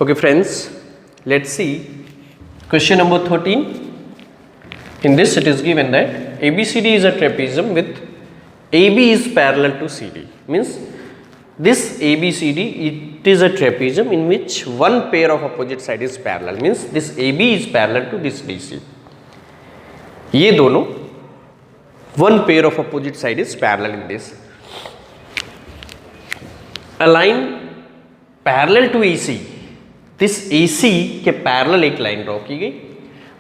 Okay friends, let's see question number 13. In this it is given that ABCD is a trapezium with AB is parallel to CD. Means this ABCD, it is a trapezium in which one pair of opposite side is parallel. Means this AB is parallel to this DC. ये दोनों one pair of opposite side is parallel in this. A line parallel to AC. This AC के parallel एक line draw की गई.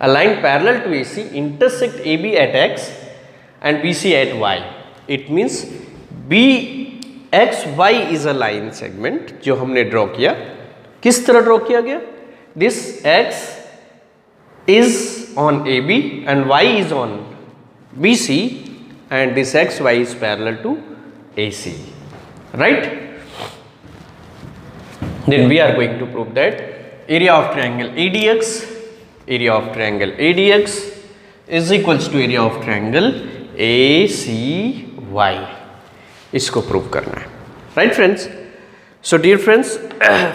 A line parallel to AC intersect AB at X and BC at Y. It means BXY is a line segment जो हमने draw किया. किस तरह draw किया गया? This X is on AB and Y is on BC and this XY is parallel to AC. Right? Then we are going to prove that area of triangle ADX is equals to area of triangle ACY. इसको prove करना है. Right friends? So dear friends,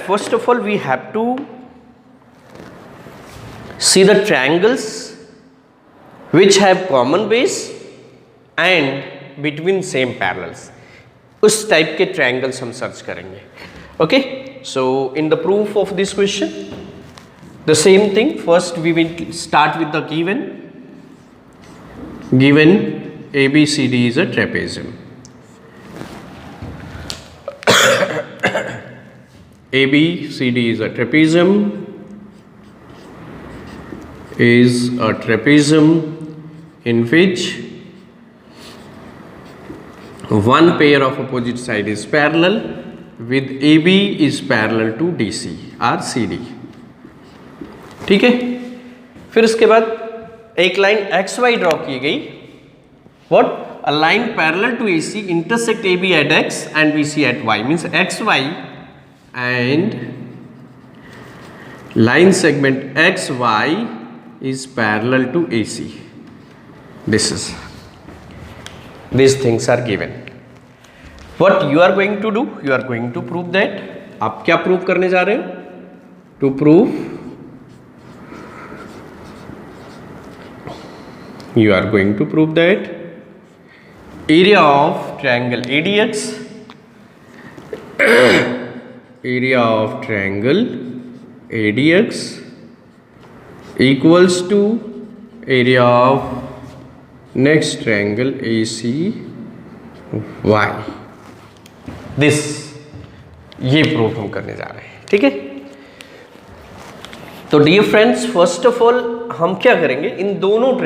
first of all we have to see the triangles which have common base and between same parallels. उस type के triangles हम search करेंगे. Okay? So in the proof of this question, the same thing. First we will start with the given ABCD is a trapezium. ABCD is a trapezium in which one pair of opposite side is parallel with AB is parallel to DC or CD. ठीक है. फिर उसके बाद एक line XY draw की गई. What? A line parallel to AC intersect AB at X and BC at Y. Means XY and line segment XY is parallel to AC. These things are given. What you are going to do? You are going to prove that. आप क्या prove करने जा रहे हो? To prove, you are going to prove that area of triangle ADX equals to area of next triangle ACY. This ये proof हम करने जा रहे हैं. ठीक है. तो dear friends, first of all हम क्या करेंगे, इन दोनों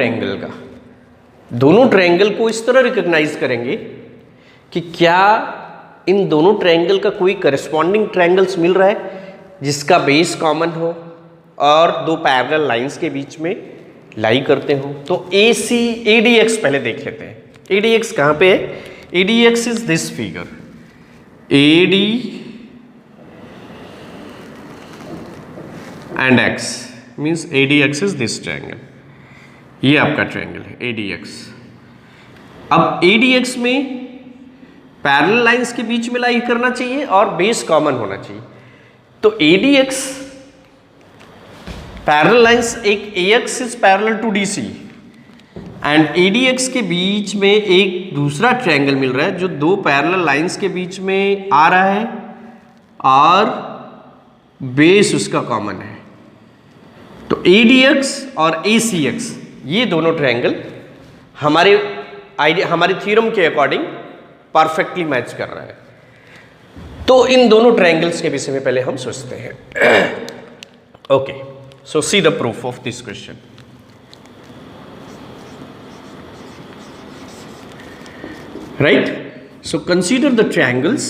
ट्रायंगल को इस तरह रिकॉग्नाइज करेंगे कि क्या इन दोनों ट्रायंगल का कोई करस्पॉन्डिंग ट्रायंगल्स मिल रहा है जिसका बेस कॉमन हो और दो पैरेलल लाइंस के बीच में लाई करते हो. तो ADX पहले देख लेते हैं. ADX कहाँ पे है? ADX is this figure. AD and X means ADX is this triangle. ये आपका ट्रायंगल है ADX. अब ADX में पैरेलल लाइंस के बीच में लाई करना चाहिए और बेस कॉमन होना चाहिए. तो ADX पैरेलल लाइंस, एक AX is parallel to DC and ADX के बीच में एक दूसरा ट्रायंगल मिल रहा है जो दो पैरेलल लाइंस के बीच में आ रहा है और बेस उसका कॉमन है. तो ADX और ACX ये दोनों ट्रायंगल हमारे थ्योरम के अकॉर्डिंग परफेक्टली मैच कर रहा है. तो इन दोनों ट्रायंगल्स के विषय में पहले हम सोचते हैं. Okay, so see the proof of this question. Right? So consider the triangles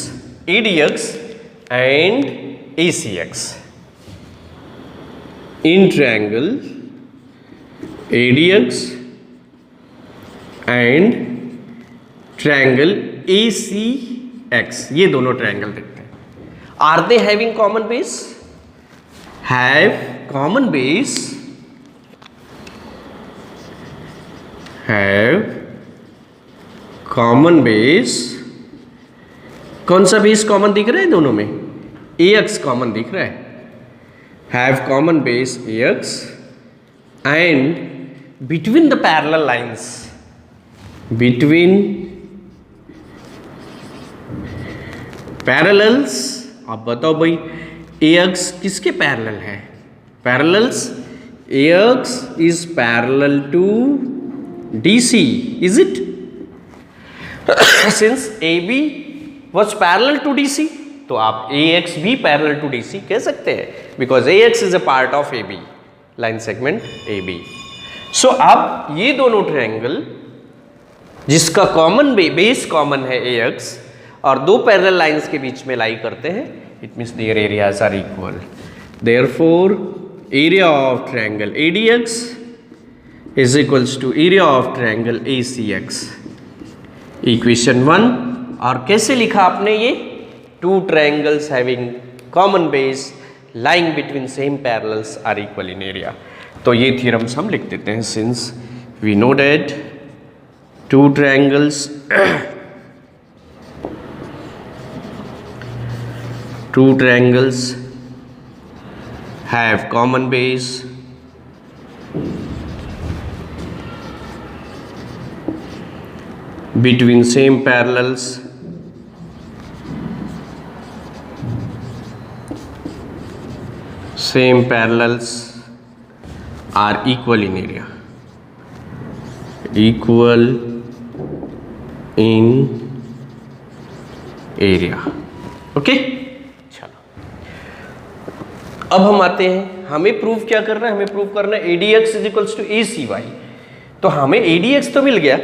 ADX and ACX. In triangle ADX and triangle ACX, ये दोनों ट्रायंगल देखते हैं. Are they having common base? Have common base. Have common base. कौन सा base common दिख रहा है दोनों में? AX कॉमन दिख रहा है. have common base AX, and between the parallel lines, between parallels, आप बताओ भाई AX किसके पैरेलल है? Parallels, AX is parallel to DC, is it? Since AB was parallel to DC, तो आप AX भी parallel to DC कह सकते हैं, because AX is a part of AB, line segment AB. So अब ये दोनों ट्रायंगल जिसका कॉमन बेस कॉमन है AX और दो पैरेलल लाइंस के बीच में लाई करते हैं, it means their areas are equal. Therefore area of triangle ADX is equals to area of triangle ACX. Equation 1. और कैसे लिखा आपने ये? Two triangles having common base lying between same parallels are equal in area. तो ये theorems हम लिख देते हैं. Since we know that two triangles have common base between same parallels are equal in area. Okay. अब हम आते हैं, हमें प्रूव क्या करना है? हमें प्रूव करना है ADX is equals to ACY. तो हमें ADX तो मिल गया,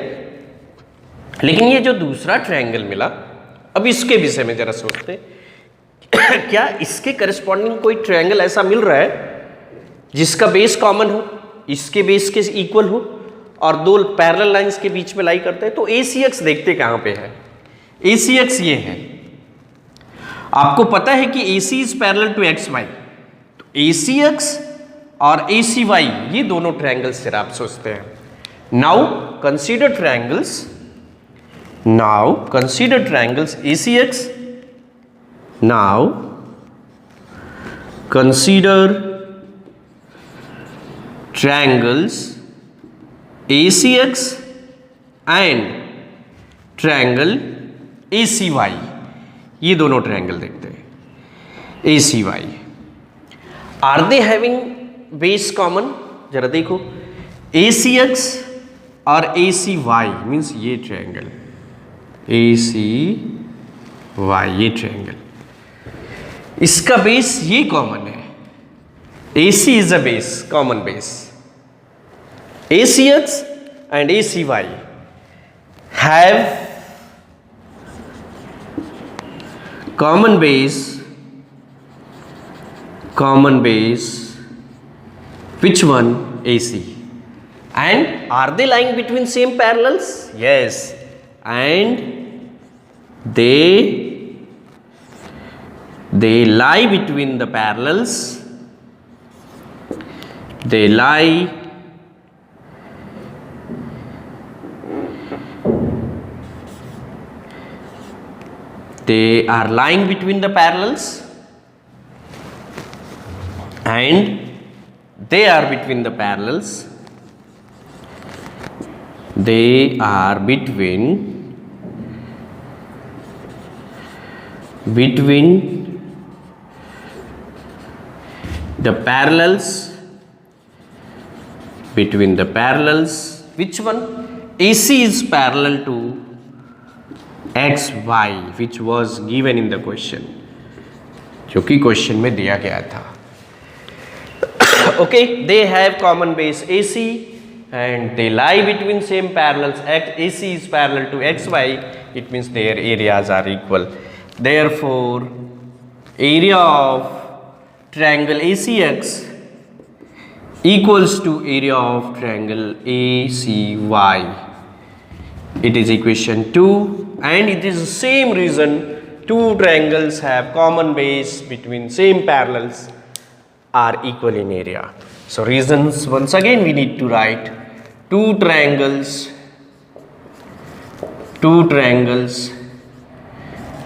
लेकिन ये जो दूसरा ट्रायंगल मिला, अब इसके विषय में जरा सोचते हैं. क्या इसके करस्पॉन्डिंग कोई ट्रायंगल ऐसा मिल रहा है जिसका बेस कॉमन हो, इसके बेस के इक्वल हो और दो पैरेलल लाइंस के बीच में लाई करते हैं? तो ACX देखते कहां पे है. ACX ये है. आपको पता है कि AC is parallel to XY. ACX और ACY ये दोनों ट्रायंगल्स जरा आप सोचते हैं. Now consider triangles ACX. Now consider triangles ACX and triangle ACY. ये दोनों ट्रायंगल देखते हैं. ACY, are they having base common? जरा देखो, ACX और ACY मीन्स ये ट्रायंगल ACY, ये ट्रायंगल, इसका बेस ये कॉमन है. AC is a base, common base. ACX and ACY have common base. Which one? AC. And are they lying between same parallels? Yes. And they lie between the parallels. They are lying between the parallels, and they are between the parallels. They are between the parallels. Which one? AC is parallel to XY, which was given in the question, जो कि question में दिया गया था. Okay, they have common base AC and they lie between same parallels. AC is parallel to XY. It means their areas are equal. Therefore, area of triangle ACX equals to area of triangle ACY. It is equation 2, and it is the same reason two triangles have common base between same parallels are equal in area. So reasons, once again we need to write two triangles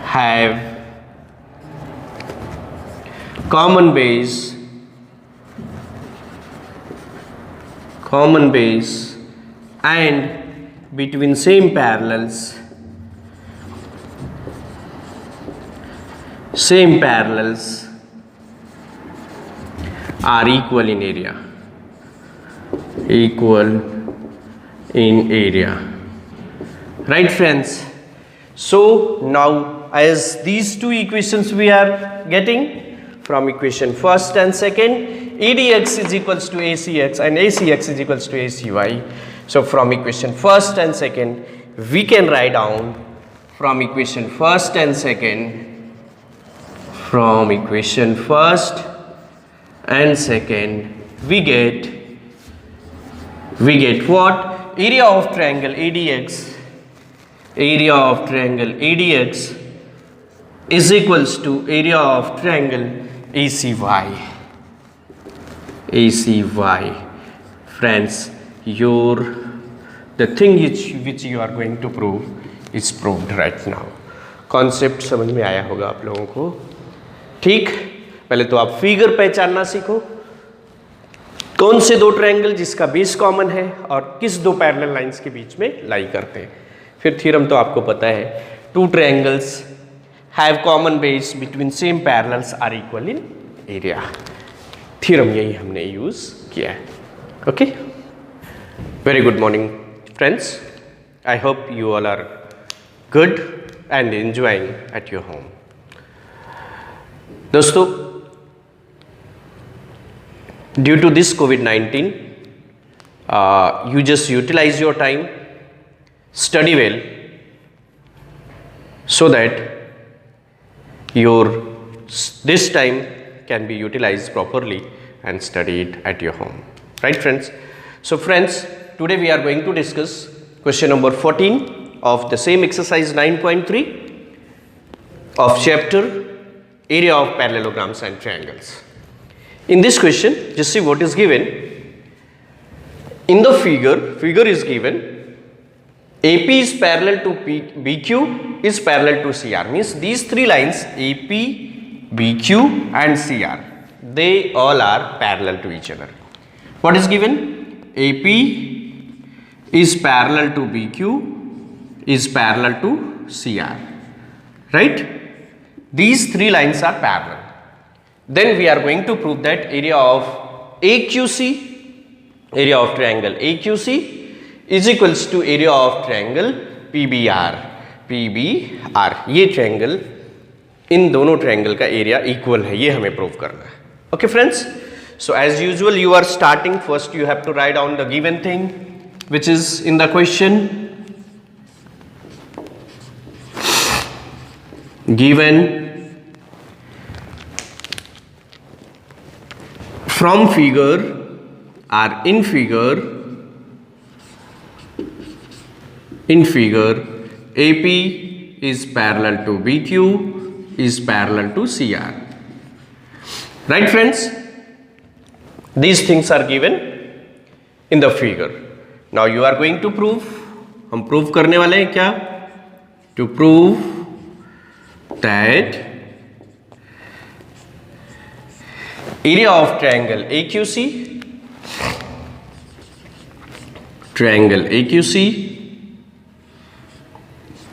have common base common base and between same parallels are equal in area, right friends? So now as these two equations we are getting from equation first and second, ADX is equals to ACX and ACX is equals to ACY. So from equation first and second we can write down, from equation first and second we get what? Area of triangle ADX is equals to area of triangle ACY. Friends, the thing which you are going to prove is proved right now. Concept समझ में आया होगा आप लोगों को, ठीक? पहले तो आप फिगर पहचानना सीखो, कौन से दो ट्रायंगल जिसका बेस कॉमन है और किस दो पैरेलल लाइंस के बीच में लाई करते हैं. फिर थ्योरम तो आपको पता है, two triangles have common base between same parallels are equal in area. Theorem यही हमने यूज किया है. Okay, very good morning friends. I hope you all are good and enjoying at your home. दोस्तों, due to this COVID-19, you just utilize your time, study well, so that this time can be utilized properly and study it at your home. Right friends? So friends, today we are going to discuss question number 14 of the same exercise 9.3 of chapter area of parallelograms and triangles. In this question, just see what is given. In the figure is given AP is parallel to BQ is parallel to CR, means these three lines AP, BQ and CR, they all are parallel to each other. What is given? AP is parallel to BQ is parallel to CR, right? These three lines are parallel. Then we are going to prove that area of AQC, area of triangle AQC is equals to area of triangle PBR. ये triangle, इन दोनों triangle का area equal है, ये हमें prove करना है. Okay friends, so as usual you are starting, first you have to write down the given thing which is in the question. Given from figure or in figure AP is parallel to BQ is parallel to CR. Right friends? These things are given in the figure. Now you are going to prove. हम prove करने वाले हैं क्या? To prove that area of triangle AQC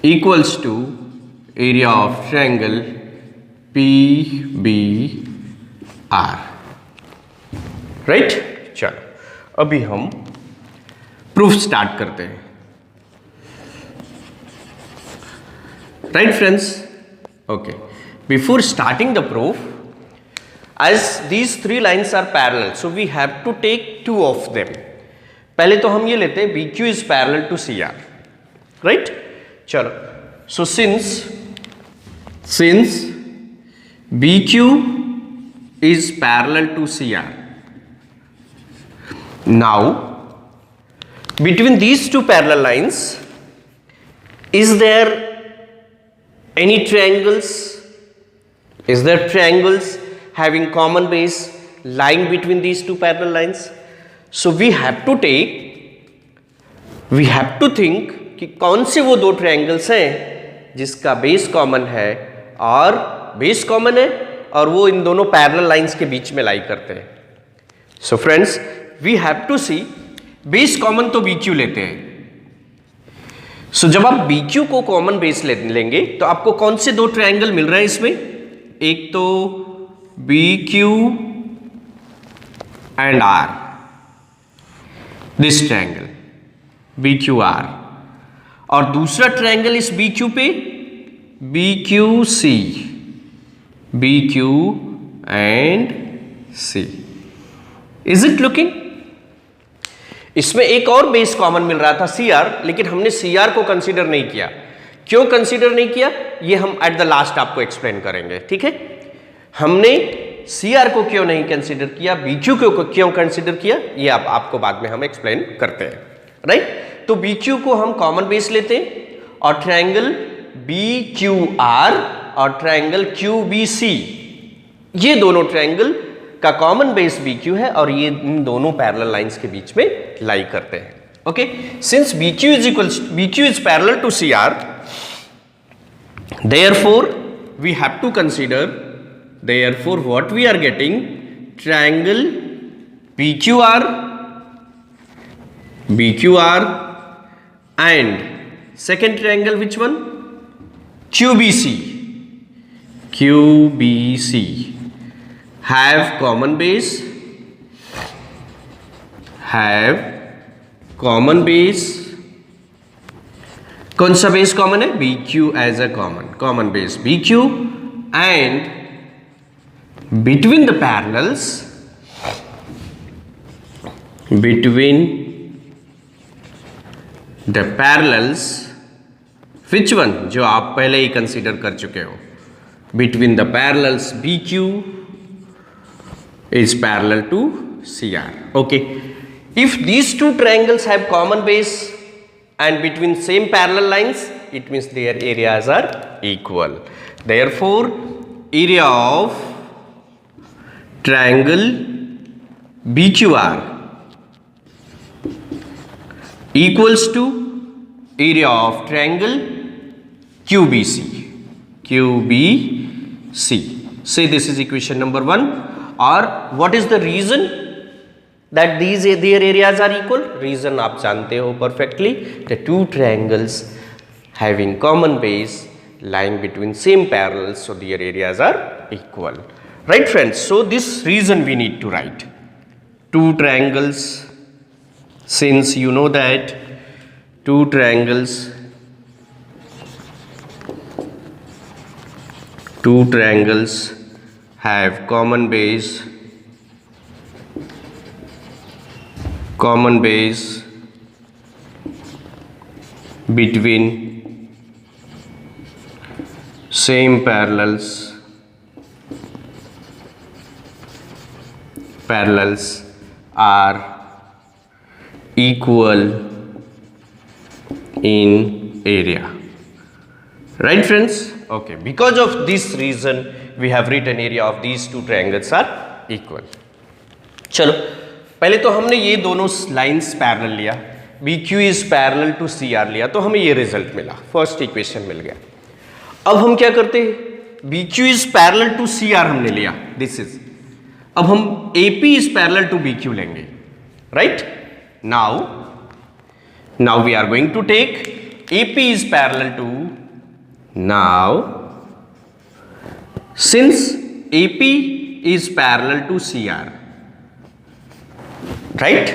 equals to area of triangle PBR. Right? चलो अभी हम proof start करते हैं. Right friends? Okay, before starting the proof, as these three lines are parallel, so we have to take two of them. पहले तो हम ये लेते हैं BQ is parallel to CR, right? चलो, so since BQ is parallel to CR, now between these two parallel lines, is there any triangles? Is there triangles having common base lying between these two parallel lines? So we have to think कि कौन से वो दो triangles हैं जिसका base common है और वो इन दोनों पैरेलल लाइंस के बीच में लाई करते हैं. So friends, we have to see base common तो BQ लेते हैं। सो जब आप BQ को कॉमन बेस लेंगे तो आपको कौन से दो ट्रायंगल मिल रहे हैं इसमें? एक तो BQ and R, this triangle BQR, और दूसरा ट्रायंगल इस BQ पे BQC, BQ and C। Is it looking? इसमें एक और बेस कॉमन मिल रहा था CR, लेकिन हमने CR को कंसीडर नहीं किया। क्यों कंसीडर नहीं किया ये हम एट द लास्ट आपको एक्सप्लेन करेंगे, ठीक है। हमने CR को क्यों नहीं कंसीडर किया, BQ को क्यों कंसीडर किया, ये आपको बाद में हम एक्सप्लेन करते हैं, राइट। तो BQ को हम कॉमन बेस लेते हैं और ट्रायंगल BQR और ट्रायंगल QBC, ये दोनों ट्रायंगल का कॉमन बेस BQ है और ये इन दोनों पैरेलल लाइंस के बीच में लाई करते हैं। Okay, since BQ is parallel to CR, therefore we have to consider, therefore what we are getting, triangle BQR and second triangle which one? QBC have common base, कौन सा बेस कॉमन है? BQ as a common base BQ, and between the parallels, which one? जो आप पहले ही consider कर चुके हो, between the parallels BQ is parallel to CR. Okay, if these two triangles have common base and between same parallel lines, it means their areas are equal. Therefore area of triangle BQR equals to area of triangle QBC. Say this is equation number 1. Or what is the reason that their areas are equal? Reason आप जानते हो perfectly, the two triangles having common base lying between same parallels, so their areas are equal, right friends? So this reason we need to write two triangles, since you know that two triangles have common base between same parallels are equal in area, right friends? Okay, because of this reason we have written area of these two triangles are equal. चलो पहले तो हमने ये दोनों lines parallel लिया, BQ is parallel to CR लिया, तो हमें ये रिजल्ट मिला, फर्स्ट इक्वेशन मिल गया। अब हम क्या करते हैं, BQ is parallel to CR हमने लिया, दिस इज, अब हम AP is parallel to BQ लेंगे, right. now we are going to take AP is parallel to, now since AP is parallel to CR, right,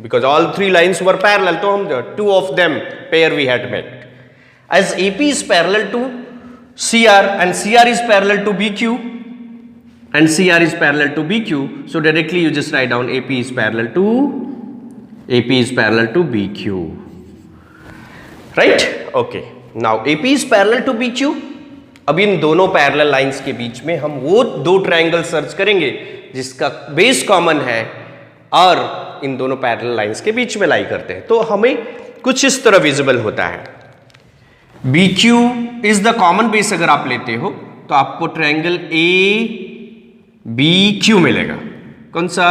because all three lines were parallel, so two of them pair we had made. As AP is parallel to CR and CR is parallel to BQ and CR is parallel to BQ, so directly you just write down AP is parallel to BQ, right? Okay, now AP is parallel to BQ. अब इन दोनों parallel lines के बीच में हम वो दो triangle search करेंगे जिसका base common है और इन दोनों पैरेलल लाइंस के बीच में लाई करते हैं, तो हमें कुछ इस तरह विजिबल होता है। BQ is the common base अगर आप लेते हो तो आपको ट्रायंगल ABQ मिलेगा। कौन सा?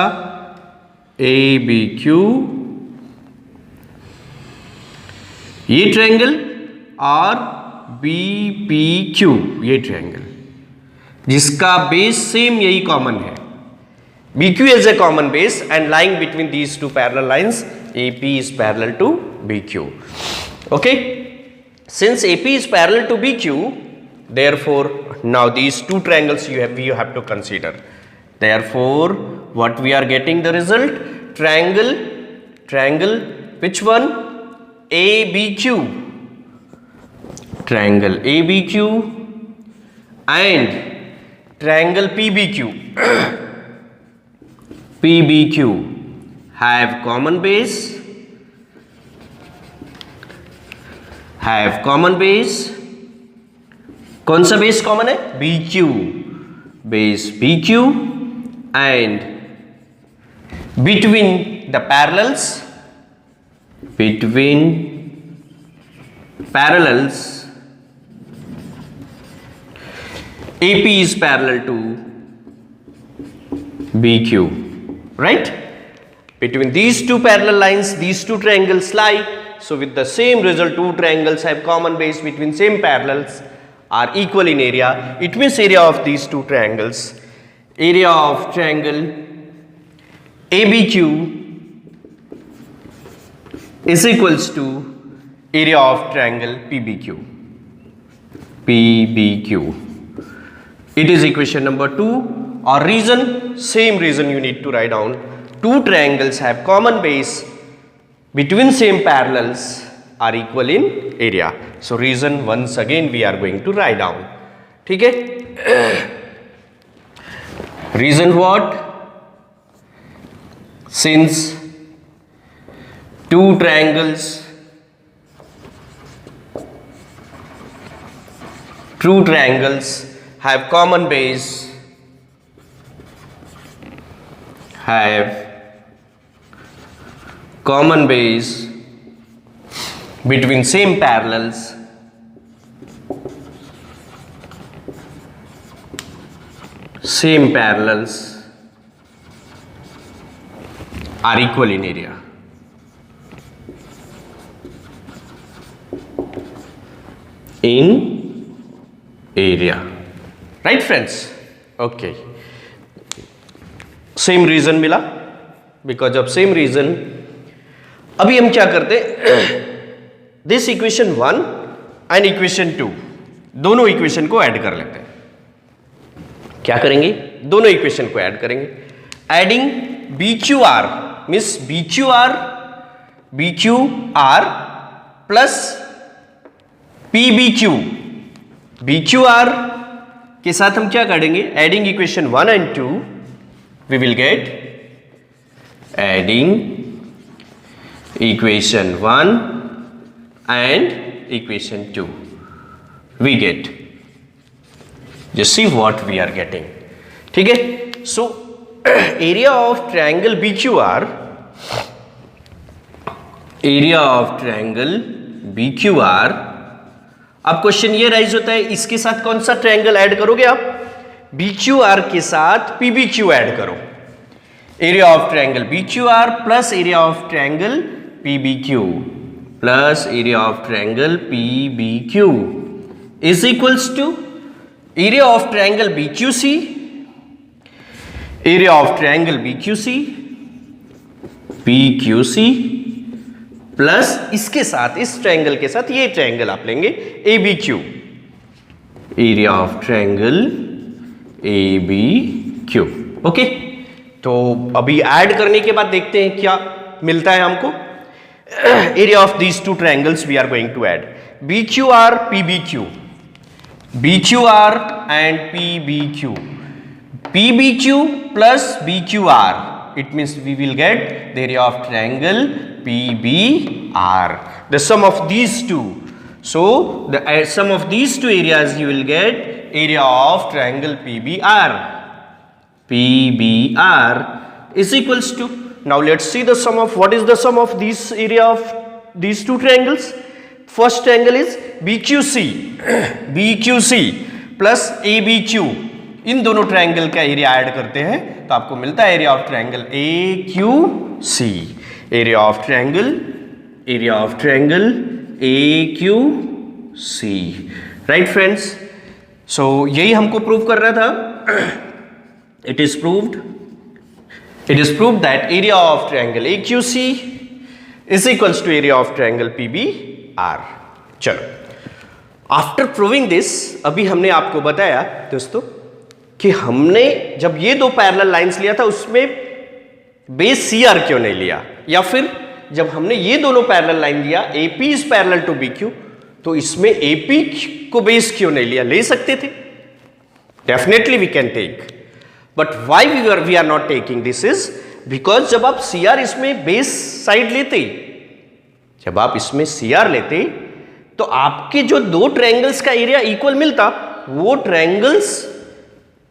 ABQ, ये ट्रायंगल, और BPQ ये ट्रायंगल, जिसका बेस सेम यही कॉमन है। BQ is a common base and lying between these two parallel lines AP is parallel to BQ. Okay, since AP is parallel to BQ, therefore now these two triangles you have to consider. Therefore what we are getting the result, triangle which one, ABQ, triangle ABQ and triangle PBQ PBQ have common base, कौन सा base common है, BQ, base BQ and between the parallels AP is parallel to BQ, right? Between these two parallel lines, these two triangles lie. So with the same result, two triangles have common base between same parallels, are equal in area. It means area of these two triangles, area of triangle ABQ is equals to area of triangle PBQ. It is equation number 2. Or reason, same reason you need to write down. Two triangles have common base between same parallels, are equal in area. So reason once again we are going to write down. ठीक है? Reason what? Since two triangles have common base, between same parallels, are equal in area. Right friends? Okay. Same reason मिला, because of same reason अभी हम क्या करते हैं, this equation 1 and equation 2 दोनों equation को ऐड कर लेते हैं. क्या करेंगे, दोनों इक्वेशन को ऐड करेंगे. Adding BQR means BQR plus PBQ. BQR के साथ हम क्या करेंगे, adding equation 1 and 2 we will get, adding equation 1 and equation 2 we get, just see what we are getting. ठीक है? So area of triangle BQR, अब question ये rise होता है, इसके साथ कौन सा ट्रायंगल ऐड करोगे आप, BQR के साथ PBQ ऐड करो. Area of triangle BQR plus area of triangle PBQ is equals to area of triangle BQC plus इसके साथ, इस ट्रायंगल के साथ ये ट्रायंगल आप लेंगे ABQ, area of triangle ABQ. Okay, तो अभी ऐड करने के बाद देखते हैं क्या मिलता है हमको. Area of these two triangles we are going to add BQR and PBQ plus BQR, it means we will get the area of triangle PBR, the sum of these two. So the sum of these two areas you will get area of triangle PBR is equals to, now let's see the sum of, what is the sum of this area of these two triangles. First triangle is BQC plus ABQ, इन दोनों triangle का area add करते हैं तो आपको मिलता है area of triangle AQC, area of triangle AQC. Right friends, so यही हमको प्रूव करना था. It is proved that area of triangle AQC is equals to area of triangle PBR। चलो, आफ्टर प्रूविंग दिस, अभी हमने आपको बताया दोस्तों कि हमने जब ये दो पैरेलल लाइंस लिया था उसमें बेस CR क्यों नहीं लिया, या फिर जब हमने ये दोनों पैरेलल लाइन लिया AP is parallel to BQ, तो इसमें AP को बेस क्यों नहीं लिया? ले सकते थे, definitely we can take, but why we are not taking this is because जब आप CR इसमें बेस साइड लेते, जब आप इसमें CR लेते तो आपके जो दो ट्रायंगल्स का एरिया इक्वल मिलता, वो ट्रायंगल्स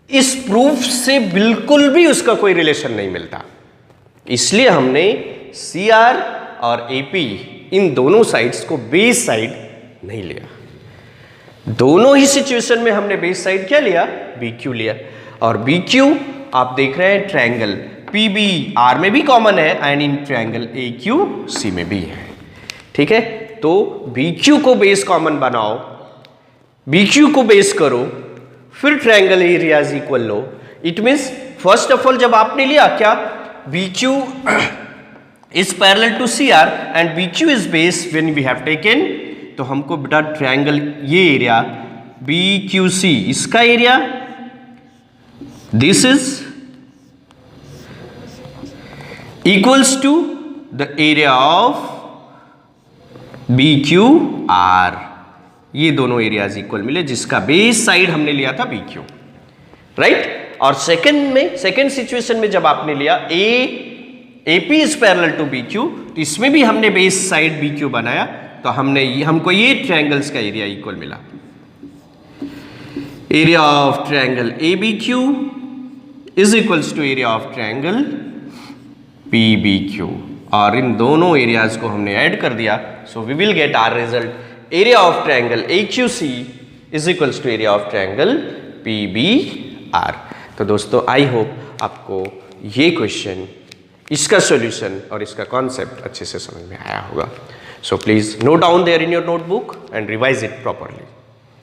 इस प्रूफ से बिल्कुल भी उसका कोई रिलेशन नहीं मिलता। इसलिए हमने CR और AP इन दोनों साइड्स को बेस साइड नहीं लिया। दोनों ही सिचुएशन में हमने बेस साइड क्या लिया? BQ लिया। और BQ आप देख रहे हैं ट्रायंगल PBR में भी कॉमन है एंड इन ट्रायंगल AQC में भी है। ठीक है, तो BQ को बेस कॉमन बनाओ, BQ को बेस करो, फिर ट्रायंगल एरियाज इक्वल लो। It means first of all जब आपने लिया क्या, BQ is parallel to CR and BQ is base when we have taken, तो हमको बेटा ट्रायंगल ये एरिया BQC, इसका area this is equals to the area of BQR। ये दोनों एरियाज इक्वल मिले जिसका बेस साइड हमने लिया था BQ, राइट। और सेकंड में, सेकंड सिचुएशन में जब आपने लिया AP is parallel to BQ, तो इसमें भी हमने बेस साइड BQ बनाया, तो हमको ये ट्रायंगल्स का एरिया इक्वल मिला। Area of triangle ABQ is equals to area of triangle PBQ, और इन दोनों एरियाज को हमने ऐड कर दिया, so we will get our result area of triangle AQC is equals to area of triangle PBR। तो दोस्तों I hope आपको ये क्वेश्चन, इसका सॉल्यूशन और इसका कॉन्सेप्ट अच्छे से समझ में आया होगा। So please note down there in your notebook and revise it properly.